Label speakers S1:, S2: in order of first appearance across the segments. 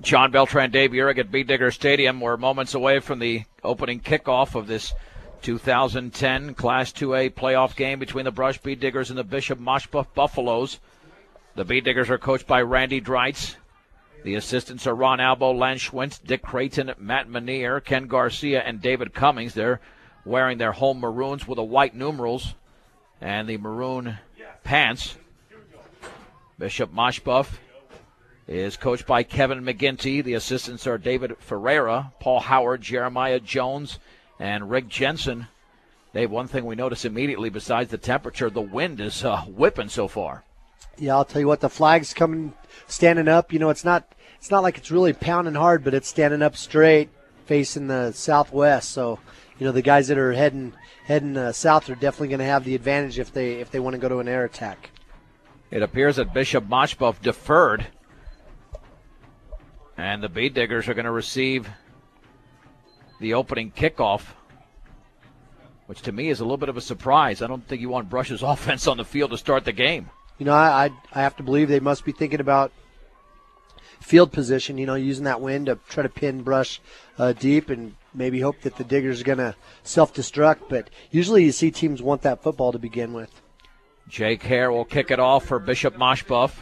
S1: John Beltran, Dave Urick at Bee Digger Stadium. We're moments away from the opening kickoff of this 2010 Class 2A playoff game between the Brush Bee Diggers and the Bishop Machebeuf Buffaloes. The Bee Diggers are coached by Randy Dreitz. The assistants are Ron Albo, Len Schwintz, Dick Creighton, Matt Manier, Ken Garcia, and David Cummings. They're wearing their home maroons with the white numerals and the maroon pants. Bishop Machebeuf is coached by Kevin McGinty. The assistants are David Ferreira, Paul Howard, Jeremiah Jones, and Rick Jensen. Dave, one thing we notice immediately besides the temperature, the wind is whipping so far.
S2: Yeah, I'll tell you what, the flag's coming, standing up. You know, it's not like it's really pounding hard, but it's standing up straight, facing the southwest. So, you know, the guys that are heading south are definitely going to have the advantage if they want to go to an air attack.
S1: It appears that Bishop Machebeuf deferred, and the Bee Diggers are going to receive the opening kickoff, which to me is a little bit of a surprise. I don't think you want Brush's offense on the field to start the game.
S2: You know, I have to believe they must be thinking about field position, you know, using that wind to try to pin Brush deep and maybe hope that the Diggers are going to self-destruct. But usually you see teams want that football to begin with.
S1: Jake Hare will kick it off for Bishop Machebeuf.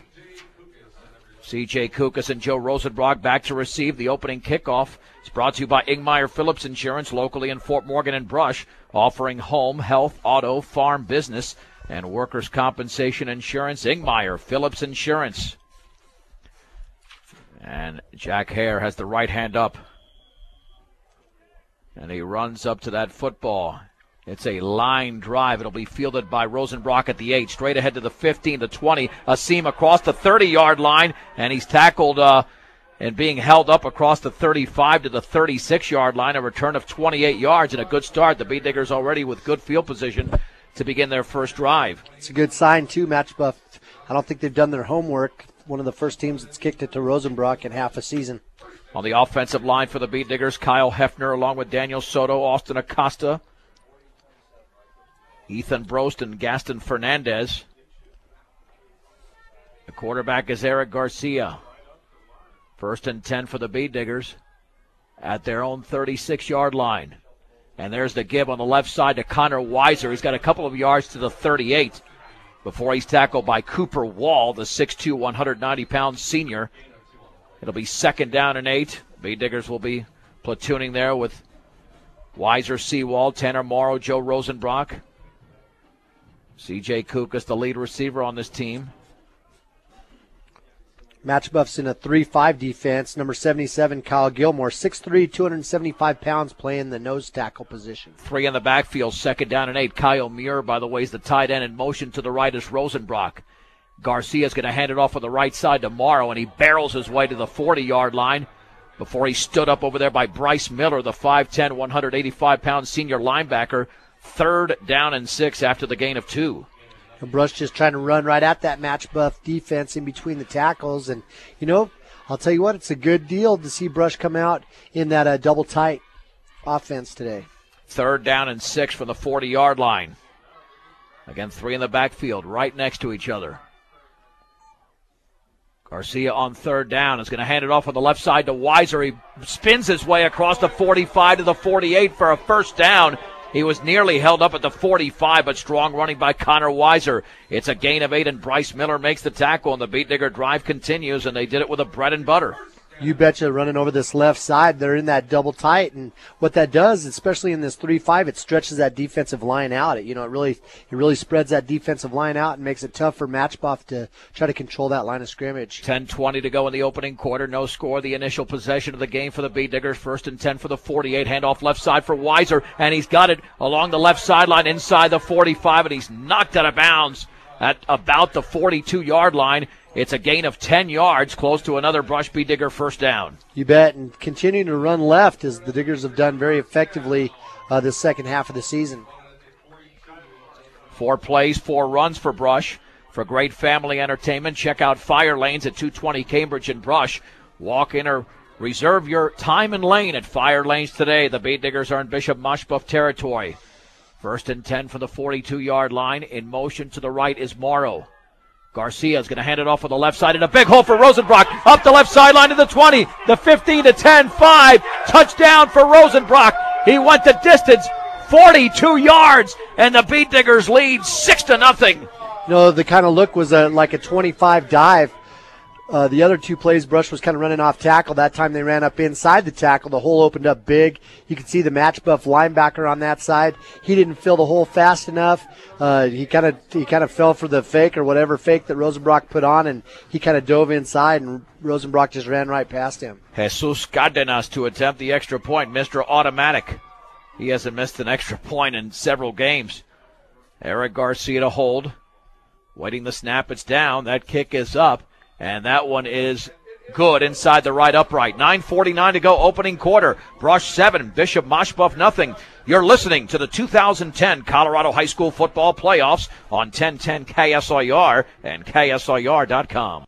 S1: C.J. Kukas and Joe Rosenbrock back to receive the opening kickoff. It's brought to you by Ingmeyer Phillips Insurance, locally in Fort Morgan and Brush, offering home, health, auto, farm, business, and workers' compensation insurance. Ingmeyer Phillips Insurance. And Jack Hare has the right hand up. And he runs up to that football. It's a line drive. It'll be fielded by Rosenbrock at the 8, straight ahead to the 15, the 20. A seam across the 30-yard line, and he's tackled and being held up across the 35 to the 36-yard line. A return of 28 yards and a good start. The Bee Diggers already with good field position to begin their first drive.
S2: It's a good sign, too, Machebeuf. I don't think they've done their homework. One of the first teams that's kicked it to Rosenbrock in half a season.
S1: On the offensive line for the Bee Diggers, Kyle Hefner along with Daniel Soto, Austin Acosta, Ethan Brost, and Gaston Fernandez. The quarterback is Eric Garcia. 1st and 10 for the Bee Diggers at their own 36-yard line. And there's the give on the left side to Connor Weiser. He's got a couple of yards to the 38 before he's tackled by Cooper Wall, the 6'2", 190-pound senior. It'll be 2nd down and 8. Bee Diggers will be platooning there with Weiser, Seawald, Tanner Morrow, Joe Rosenbrock. C.J. Kukas, the lead receiver on this team.
S2: Machebeuf's in a 3-5 defense. Number 77, Kyle Gilmore, 6'3", 275 pounds, playing the nose tackle position.
S1: 3 in the backfield, 2nd down and 8. Kyle Muir, by the way, is the tight end in motion to the right is Rosenbrock. Garcia's going to hand it off on the right side to Morrow, and he barrels his way to the 40-yard line before he stood up over there by Bryce Miller, the 5'10", 185-pound senior linebacker. 3rd down and 6 after the gain of 2.
S2: And Brush just trying to run right at that Machebeuf defense in between the tackles. And, you know, I'll tell you what, it's a good deal to see Brush come out in that double tight offense today.
S1: 3rd down and 6 from the 40-yard line. Again, 3 in the backfield, right next to each other. Garcia on 3rd down is going to hand it off on the left side to Weiser. He spins his way across the 45 to the 48 for a 1st down. He was nearly held up at the 45, but strong running by Connor Weiser. It's a gain of 8, and Bryce Miller makes the tackle, and the Bee Digger drive continues, and they did it with a bread and butter.
S2: You betcha, running over this left side. They're in that double tight, and what that does, especially in this 3-5, it stretches that defensive line out. It really spreads that defensive line out and makes it tough for Machebeuf to try to control that line of scrimmage.
S1: 10:20 to go in the opening quarter. No score. The initial possession of the game for the Bee Diggers. 1st and 10 for the 48. Handoff left side for Weiser, and he's got it along the left sideline inside the 45, and he's knocked out of bounds at about the 42-yard line. It's a gain of 10 yards, close to another Brush Bee Digger 1st down.
S2: You bet, and continuing to run left as the Diggers have done very effectively this second half of the season.
S1: 4 plays, 4 runs for Brush. For great family entertainment, check out Fire Lanes at 220 Cambridge and Brush. Walk in or reserve your time and lane at Fire Lanes today. The Bee Diggers are in Bishop Machebeuf territory. 1st and 10 from the 42-yard line. In motion to the right is Morrow. Garcia's going to hand it off on the left side, and a big hole for Rosenbrock. Up the left sideline to the 20, the 15 to 10, 5. Touchdown for Rosenbrock. He went the distance, 42 yards, and the Beat Diggers lead 6-0.
S2: You know, the kind of look was like a 25 dive. The other two plays, Brush was kind of running off tackle. That time they ran up inside the tackle. The hole opened up big. You could see the Machebeuf linebacker on that side. He didn't fill the hole fast enough. He kind of fell for the fake or whatever fake that Rosenbrock put on, and he kind of dove inside, and Rosenbrock just ran right past him.
S1: Jesus Cardenas to attempt the extra point. Mr. Automatic. He hasn't missed an extra point in several games. Eric Garcia to hold. Waiting the snap. It's down. That kick is up. And that one is good inside the right upright. 9:49 to go, opening quarter. Brush 7, Bishop Machebeuf nothing. You're listening to the 2010 Colorado High School Football Playoffs on 1010 KSIR and KSIR.com.